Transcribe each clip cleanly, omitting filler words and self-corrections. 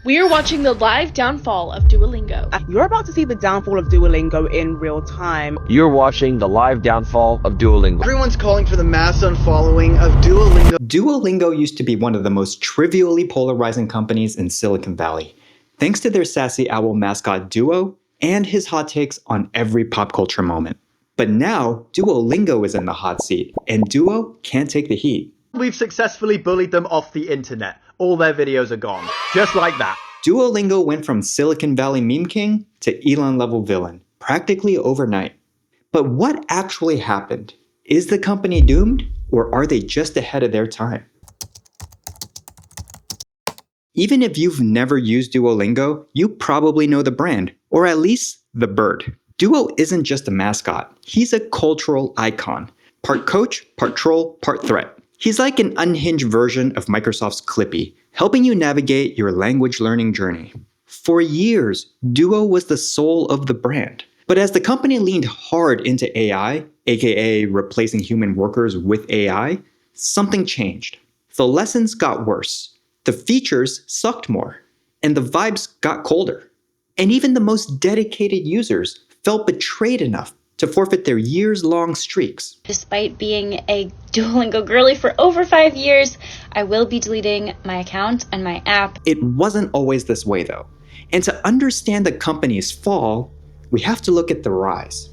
We are watching the live downfall of Duolingo. You're about to see the downfall of Duolingo in real time. You're watching the live downfall of Duolingo. Everyone's calling for the mass unfollowing of Duolingo. Duolingo used to be one of the most trivially polarizing companies in Silicon Valley, thanks to their sassy owl mascot Duo and his hot takes on every pop culture moment. But now, Duolingo is in the hot seat, and Duo can't take the heat. We've successfully bullied them off the internet. All their videos are gone. Just like that. Duolingo went from Silicon Valley meme king to Elon-level villain, practically overnight. But what actually happened? Is the company doomed, or are they just ahead of their time? Even if you've never used Duolingo, you probably know the brand, or at least the bird. Duo isn't just a mascot, he's a cultural icon. Part coach, part troll, part threat. He's like an unhinged version of Microsoft's Clippy, helping you navigate your language learning journey. For years, Duo was the soul of the brand. But as the company leaned hard into AI, aka replacing human workers with AI, something changed. The lessons got worse, the features sucked more, and the vibes got colder. And even the most dedicated users felt betrayed enough to forfeit their years-long streaks. Despite being a Duolingo girly for over 5 years, I will be deleting my account and my app. It wasn't always this way though. And to understand the company's fall, we have to look at the rise.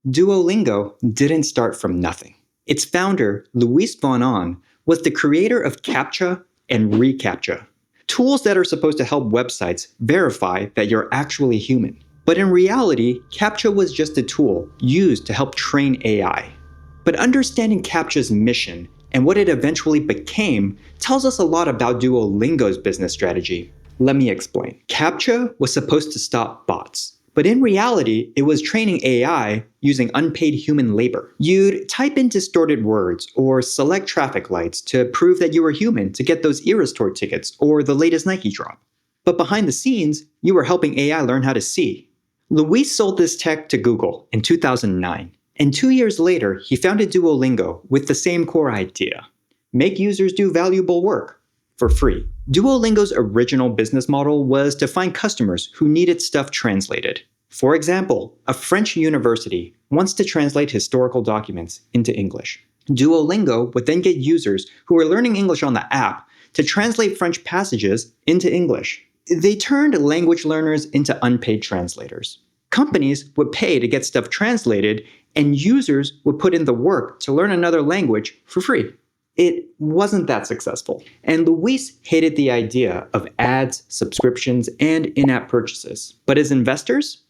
Duolingo didn't start from nothing. Its founder, Luis von Ahn, was the creator of CAPTCHA and reCAPTCHA, tools that are supposed to help websites verify that you're actually human. But in reality, CAPTCHA was just a tool used to help train AI. But understanding CAPTCHA's mission and what it eventually became tells us a lot about Duolingo's business strategy. Let me explain. CAPTCHA was supposed to stop bots, but in reality, it was training AI using unpaid human labor. You'd type in distorted words or select traffic lights to prove that you were human to get those Eras Tour tickets or the latest Nike drop. But behind the scenes, you were helping AI learn how to see. Luis sold this tech to Google in 2009, and 2 years later, he founded Duolingo with the same core idea: make users do valuable work for free. Duolingo's original business model was to find customers who needed stuff translated. For example, a French university wants to translate historical documents into English. Duolingo would then get users who were learning English on the app to translate French passages into English. They turned language learners into unpaid translators. Companies would pay to get stuff translated, and users would put in the work to learn another language for free. It wasn't that successful, and Luis hated the idea of ads, subscriptions, and in-app purchases. But as investors,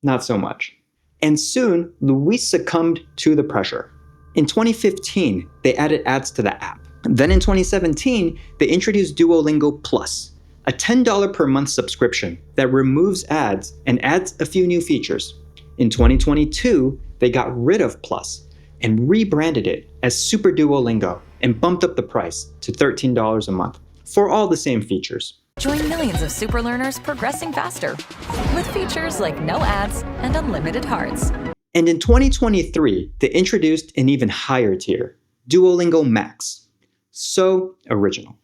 not so much. And soon, Luis succumbed to the pressure. In 2015, they added ads to the app. Then in 2017, they introduced Duolingo Plus, a $10 per month subscription that removes ads and adds a few new features. In 2022, they got rid of Plus and rebranded it as Super Duolingo and bumped up the price to $13 a month for all the same features. Join millions of super learners progressing faster with features like no ads and unlimited hearts. And in 2023, they introduced an even higher tier, Duolingo Max. So original.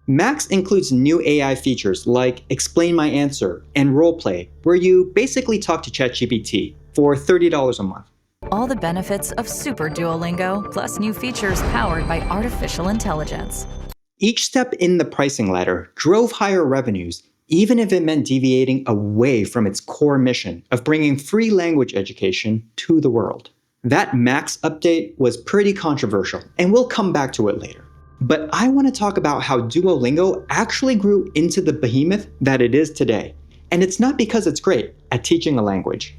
Max includes new AI features like Explain My Answer and Roleplay, where you basically talk to ChatGPT for $30 a month. All the benefits of Super Duolingo, plus new features powered by artificial intelligence. Each step in the pricing ladder drove higher revenues, even if it meant deviating away from its core mission of bringing free language education to the world. That Max update was pretty controversial, and we'll come back to it later. But I want to talk about how Duolingo actually grew into the behemoth that it is today. And it's not because it's great at teaching a language.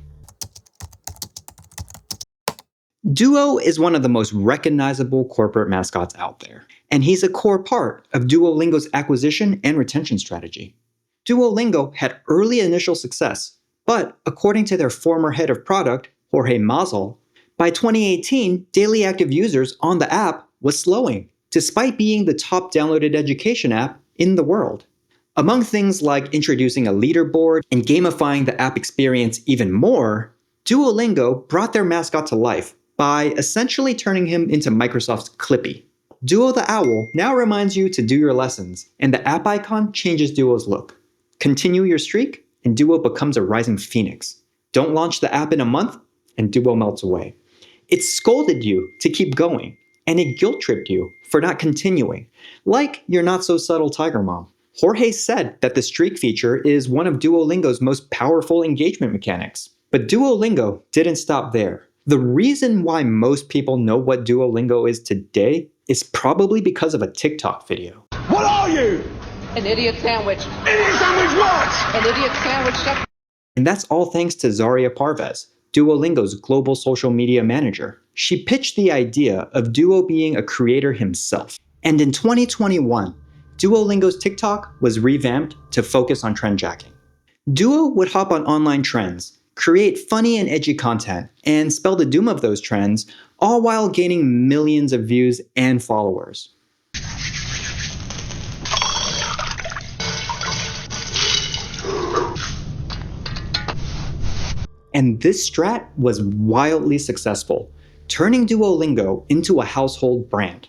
Duo is one of the most recognizable corporate mascots out there, and he's a core part of Duolingo's acquisition and retention strategy. Duolingo had early initial success, but according to their former head of product, Jorge Mazel, by 2018, daily active users on the app was slowing, despite being the top downloaded education app in the world. Among things like introducing a leaderboard and gamifying the app experience even more, Duolingo brought their mascot to life by essentially turning him into Microsoft's Clippy. Duo the Owl now reminds you to do your lessons, and the app icon changes Duo's look. Continue your streak, and Duo becomes a rising phoenix. Don't launch the app in a month, and Duo melts away. It scolded you to keep going, and it guilt-tripped you for not continuing, like your not-so-subtle tiger mom. Jorge said that the streak feature is one of Duolingo's most powerful engagement mechanics. But Duolingo didn't stop there. The reason why most people know what Duolingo is today is probably because of a TikTok video. What are you? An idiot sandwich. Idiot sandwich what? An idiot sandwich. And that's all thanks to Zaria Parvez, Duolingo's global social media manager. She pitched the idea of Duo being a creator himself. And in 2021, Duolingo's TikTok was revamped to focus on trend jacking. Duo would hop on online trends, create funny and edgy content, and spell the doom of those trends, all while gaining millions of views and followers. And this strat was wildly successful, turning Duolingo into a household brand.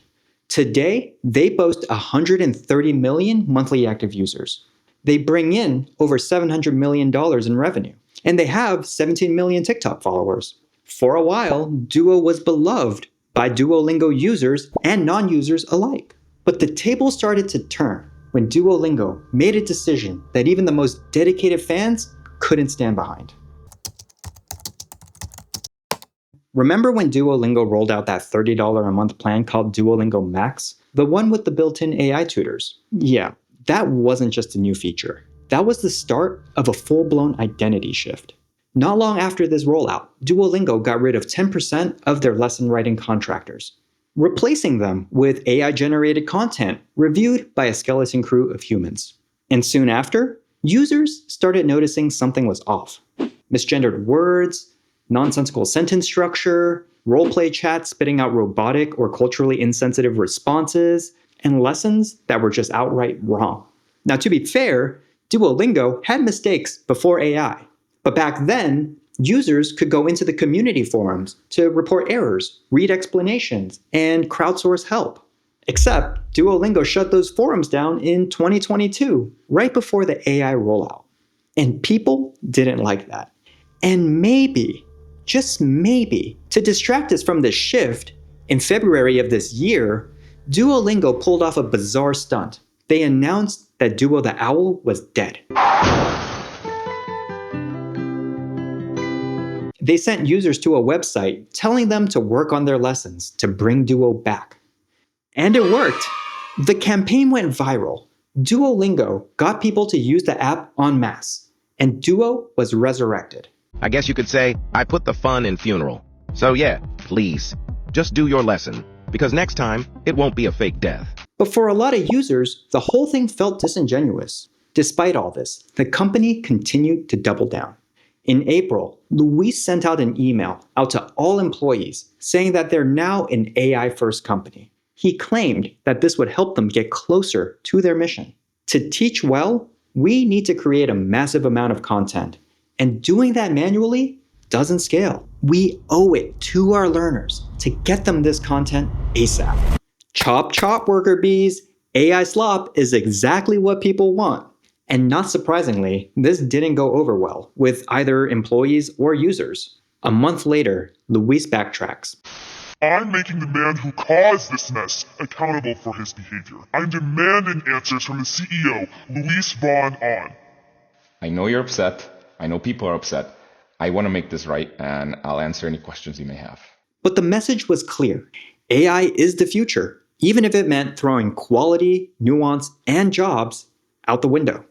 Today, they boast 130 million monthly active users. They bring in over $700 million in revenue, and they have 17 million TikTok followers. For a while, Duo was beloved by Duolingo users and non-users alike. But the tables started to turn when Duolingo made a decision that even the most dedicated fans couldn't stand behind. Remember when Duolingo rolled out that $30 a month plan called Duolingo Max? The one with the built-in AI tutors? Yeah, that wasn't just a new feature. That was the start of a full-blown identity shift. Not long after this rollout, Duolingo got rid of 10% of their lesson writing contractors, replacing them with AI-generated content reviewed by a skeleton crew of humans. And soon after, users started noticing something was off. Misgendered words, nonsensical sentence structure, roleplay chats spitting out robotic or culturally insensitive responses, and lessons that were just outright wrong. Now, to be fair, Duolingo had mistakes before AI, but back then, users could go into the community forums to report errors, read explanations, and crowdsource help. Except Duolingo shut those forums down in 2022, right before the AI rollout. And people didn't like that. And maybe, just maybe, to distract us from this shift, in February of this year, Duolingo pulled off a bizarre stunt. They announced that Duo the Owl was dead. They sent users to a website telling them to work on their lessons to bring Duo back. And it worked. The campaign went viral. Duolingo got people to use the app en masse, and Duo was resurrected. I guess you could say, I put the fun in funeral. So yeah, please, just do your lesson, because next time, it won't be a fake death. But for a lot of users, the whole thing felt disingenuous. Despite all this, the company continued to double down. In April, Luis sent out an email out to all employees saying that they're now an AI-first company. He claimed that this would help them get closer to their mission. To teach well, we need to create a massive amount of content. And doing that manually doesn't scale. We owe it to our learners to get them this content ASAP. Chop chop, worker bees. AI slop is exactly what people want. And not surprisingly, this didn't go over well with either employees or users. A month later, Luis backtracks. I'm making the man who caused this mess accountable for his behavior. I'm demanding answers from the CEO, Luis Von On. I know you're upset. I know people are upset. I want to make this right, and I'll answer any questions you may have. But the message was clear. AI is the future, even if it meant throwing quality, nuance, and jobs out the window.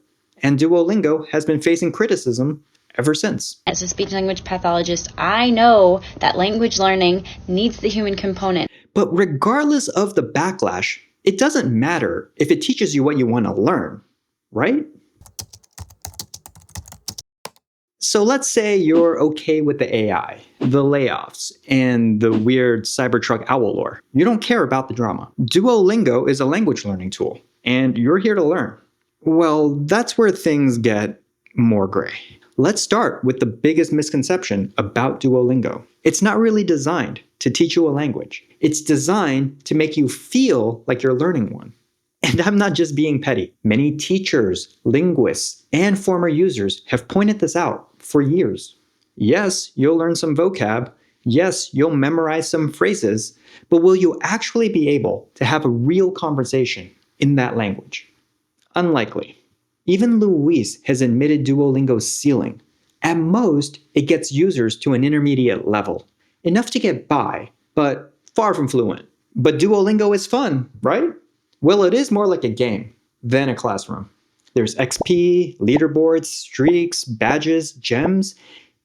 And Duolingo has been facing criticism ever since. As a speech-language pathologist, I know that language learning needs the human component. But regardless of the backlash, it doesn't matter if it teaches you what you want to learn, right? So let's say you're okay with the AI, the layoffs, and the weird Cybertruck owl lore. You don't care about the drama. Duolingo is a language learning tool, and you're here to learn. Well, that's where things get more gray. Let's start with the biggest misconception about Duolingo. It's not really designed to teach you a language. It's designed to make you feel like you're learning one. And I'm not just being petty. Many teachers, linguists, and former users have pointed this out for years. Yes, you'll learn some vocab. Yes, you'll memorize some phrases. But will you actually be able to have a real conversation in that language? Unlikely. Even Luis has admitted Duolingo's ceiling. At most, it gets users to an intermediate level. Enough to get by, but far from fluent. But Duolingo is fun, right? Well, it is more like a game than a classroom. There's XP, leaderboards, streaks, badges, gems.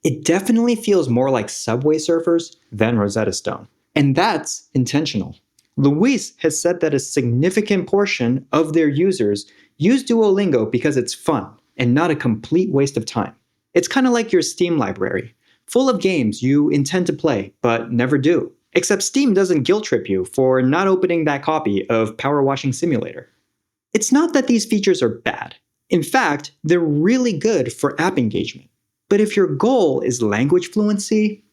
It definitely feels more like Subway Surfers than Rosetta Stone. And that's intentional. Luis has said that a significant portion of their users use Duolingo because it's fun and not a complete waste of time. It's kind of like your Steam library, full of games you intend to play but never do. Except Steam doesn't guilt trip you for not opening that copy of Power Washing Simulator. It's not that these features are bad. In fact, they're really good for app engagement. But if your goal is language fluency,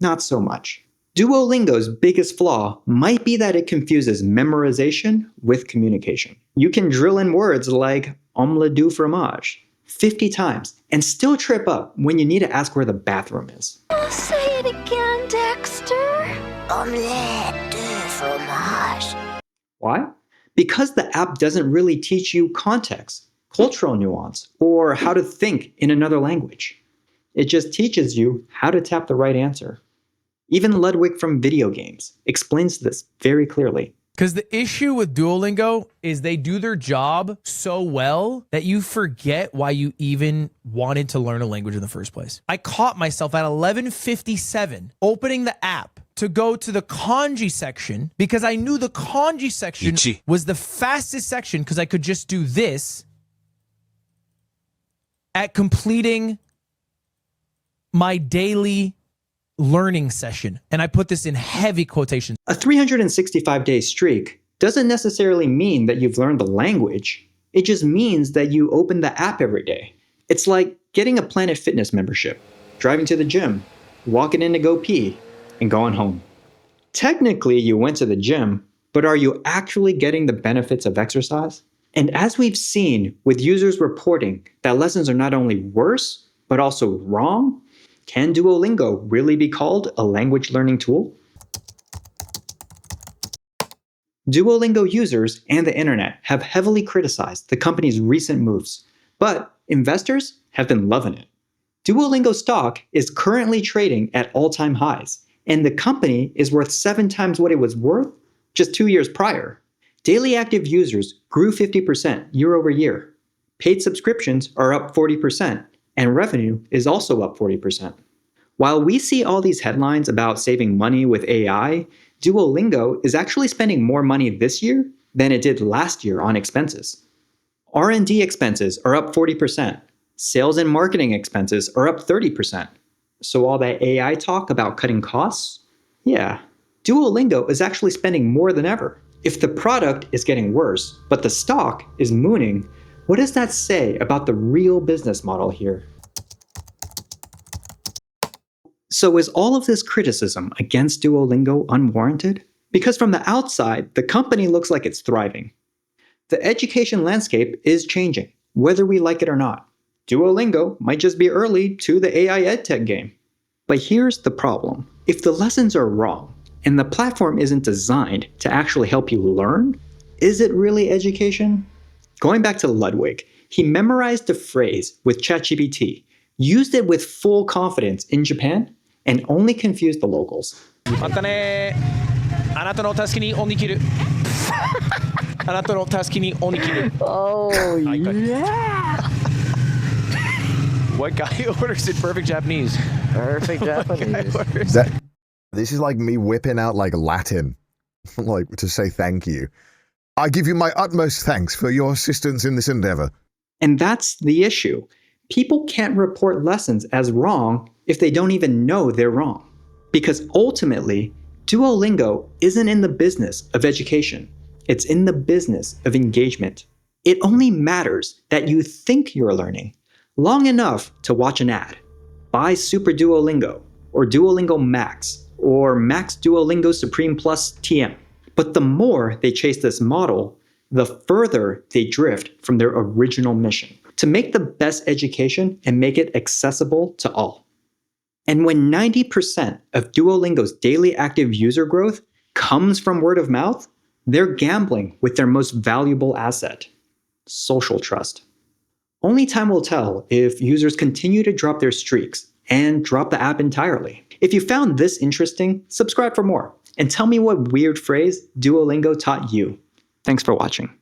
not so much. Duolingo's biggest flaw might be that it confuses memorization with communication. You can drill in words like omelette du fromage 50 times and still trip up when you need to ask where the bathroom is. Say it again, Dexter. Omelette du fromage. Why? Because the app doesn't really teach you context, cultural nuance, or how to think in another language. It just teaches you how to tap the right answer. Even Ludwig from Video Games explains this very clearly. Because the issue with Duolingo is they do their job so well that you forget why you even wanted to learn a language in the first place. I caught myself at 11:57 opening the app to go to the kanji section because I knew the kanji section was the fastest section because I could just do this at completing my daily learning session. And I put this in heavy quotations. A 365-day streak doesn't necessarily mean that you've learned the language. It just means that you open the app every day. It's like getting a Planet Fitness membership, driving to the gym, walking in to go pee, and going home. Technically, you went to the gym, but are you actually getting the benefits of exercise? And as we've seen with users reporting that lessons are not only worse, but also wrong, can Duolingo really be called a language learning tool? Duolingo users and the internet have heavily criticized the company's recent moves, but investors have been loving it. Duolingo stock is currently trading at all-time highs, and the company is worth 7 times what it was worth just 2 years prior. Daily active users grew 50% year over year. Paid subscriptions are up 40%, and revenue is also up 40%. While we see all these headlines about saving money with AI, Duolingo is actually spending more money this year than it did last year on expenses. R&D expenses are up 40%. Sales and marketing expenses are up 30%. So all that AI talk about cutting costs? Yeah, Duolingo is actually spending more than ever. If the product is getting worse, but the stock is mooning, what does that say about the real business model here? So is all of this criticism against Duolingo unwarranted? Because from the outside, the company looks like it's thriving. The education landscape is changing, whether we like it or not. Duolingo might just be early to the AI edtech game. But here's the problem. If the lessons are wrong, and the platform isn't designed to actually help you learn, is it really education? Going back to Ludwig, he memorized a phrase with ChatGPT, used it with full confidence in Japan, and only confused the locals. Oh, yeah! What guy orders in perfect Japanese? Perfect Japanese. This is like me whipping out like Latin, like to say thank you. I give you my utmost thanks for your assistance in this endeavor. And that's the issue. People can't report lessons as wrong if they don't even know they're wrong. Because ultimately, Duolingo isn't in the business of education. It's in the business of engagement. It only matters that you think you're learning long enough to watch an ad, buy Super Duolingo, or Duolingo Max, or Max Duolingo Supreme Plus TM. But the more they chase this model, the further they drift from their original mission, to make the best education and make it accessible to all. And when 90% of Duolingo's daily active user growth comes from word of mouth, they're gambling with their most valuable asset, social trust. Only time will tell if users continue to drop their streaks and drop the app entirely. If you found this interesting, subscribe for more, and tell me what weird phrase Duolingo taught you. Thanks for watching.